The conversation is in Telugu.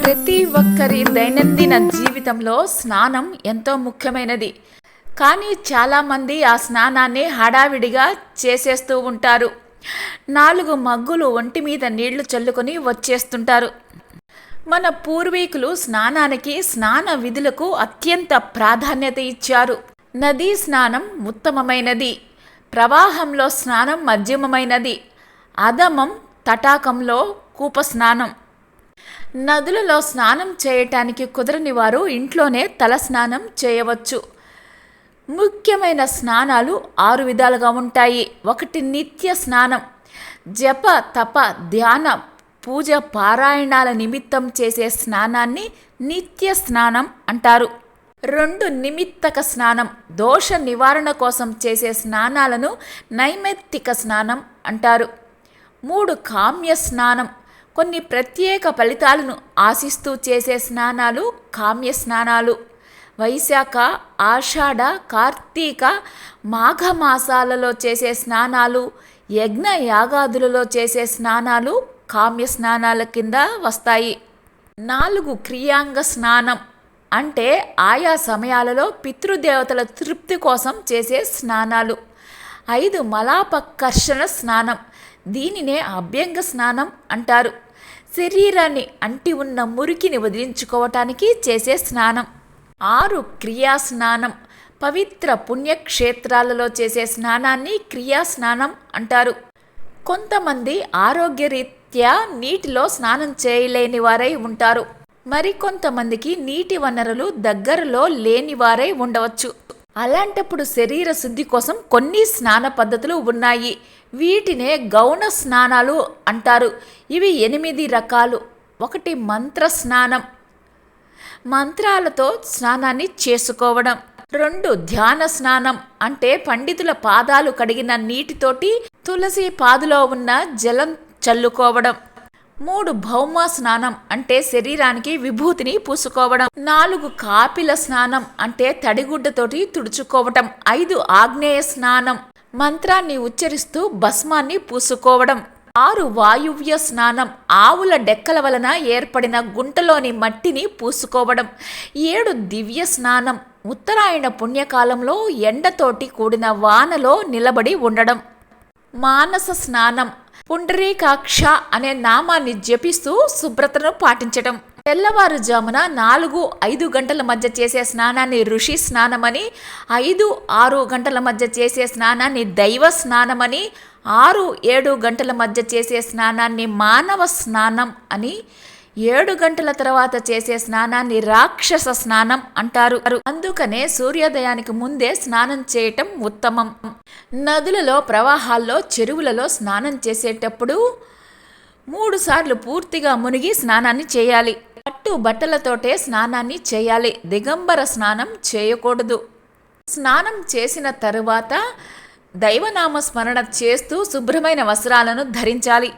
ప్రతి ఒక్కరి దైనందిన జీవితంలో స్నానం ఎంతో ముఖ్యమైనది. కానీ చాలామంది ఆ స్నానాన్ని హడావిడిగా చేసేస్తూ ఉంటారు. 4 మగ్గులు ఒంటి మీద నీళ్లు చల్లుకొని వచ్చేస్తుంటారు. మన పూర్వీకులు స్నానానికి, స్నాన విధులకు అత్యంత ప్రాధాన్యత ఇచ్చారు. నదీ స్నానం ఉత్తమమైనది, ప్రవాహంలో స్నానం మధ్యమమైనది, అధమం తటాకంలో కూప స్నానం. నదులలో స్నానం చేయటానికి కుదరని వారు ఇంట్లోనే తల స్నానం చేయవచ్చు. ముఖ్యమైన స్నానాలు 6 విధాలుగా ఉంటాయి. 1 నిత్య స్నానం, జప తప ధ్యాన పూజ పారాయణాల నిమిత్తం చేసే స్నానాన్ని నిత్య స్నానం అంటారు. 2 నిమిత్తక స్నానం, దోష నివారణ కోసం చేసే స్నానాలను నైమిత్తిక స్నానం అంటారు. 3 కామ్య స్నానం, కొన్ని ప్రత్యేక ఫలితాలను ఆశిస్తూ చేసే స్నానాలు కామ్య స్నానాలు. వైశాఖ, ఆషాఢ, కార్తీక, మాఘమాసాలలో చేసే స్నానాలు, యజ్ఞ యాగాదులలో చేసే స్నానాలు కామ్య స్నానాల కింద వస్తాయి. 4 క్రియాంగ స్నానం అంటే ఆయా సమయాలలో పితృదేవతల తృప్తి కోసం చేసే స్నానాలు. 5 మలాపకర్షణ స్నానం, దీనినే అభ్యంగ స్నానం అంటారు. శరీరాన్ని అంటి ఉన్న మురికిని వదిలించుకోవటానికి చేసే స్నానం. 6 క్రియా స్నానం, పవిత్ర పుణ్యక్షేత్రాలలో చేసే స్నానాన్ని క్రియా స్నానం అంటారు. కొంతమంది ఆరోగ్యరీత్యా నీటిలో స్నానం చేయలేని వారై ఉంటారు. మరికొంతమందికి నీటి వనరులు దగ్గరలో లేని వారై ఉండవచ్చు. అలాంటప్పుడు శరీర శుద్ధి కోసం కొన్ని స్నాన పద్ధతులు ఉన్నాయి. వీటినే గౌణ స్నానాలు అంటారు. ఇవి 8 రకాలు. 1 మంత్ర స్నానం, మంత్రాలతో స్నానాన్ని చేసుకోవడం. 2 ధ్యాన స్నానం అంటే పండితుల పాదాలు కడిగిన నీటితోటి తులసి పాదులో ఉన్న జలం చల్లుకోవడం. 3 భౌమ స్నానం అంటే శరీరానికి విభూతిని పూసుకోవడం. 4 కాపిల స్నానం అంటే తడిగుడ్డతోటి తుడుచుకోవటం. 5 ఆగ్నేయ స్నానం, మంత్రాన్ని ఉచ్చరిస్తూ భస్మాన్ని పూసుకోవడం. 6 వాయువ్య స్నానం, ఆవుల డెక్కల వలన ఏర్పడిన గుంటలోని మట్టిని పూసుకోవడం. 7 దివ్య స్నానం, ఉత్తరాయణ పుణ్యకాలంలో ఎండతోటి కూడిన వానలో నిలబడి ఉండడం. మానస స్నానం, పుండరీకాక్ష అనే నామాన్ని జపిస్తూ శుభ్రతను పాటించడం. తెల్లవారుజామున 4-5 గంటల మధ్య చేసే స్నానాన్ని ఋషి స్నానమని, 5-6 గంటల మధ్య చేసే స్నానాన్ని దైవ స్నానమని, 6-7 గంటల మధ్య చేసే స్నానాన్ని మానవ స్నానం అని, 7 గంటల తర్వాత చేసే స్నానాన్ని రాక్షస స్నానం అంటారు. అందుకనే సూర్యోదయానికి ముందే స్నానం చేయటం ఉత్తమం. నదులలో, ప్రవాహాల్లో, చెరువులలో స్నానం చేసేటప్పుడు 3 సార్లు పూర్తిగా మునిగి స్నానాన్ని చేయాలి. పట్టు బట్టలతోటే స్నానాన్ని చేయాలి. దిగంబర స్నానం చేయకూడదు. స్నానం చేసిన తరువాత దైవనామ స్మరణ చేస్తూ శుభ్రమైన వస్త్రాలను ధరించాలి.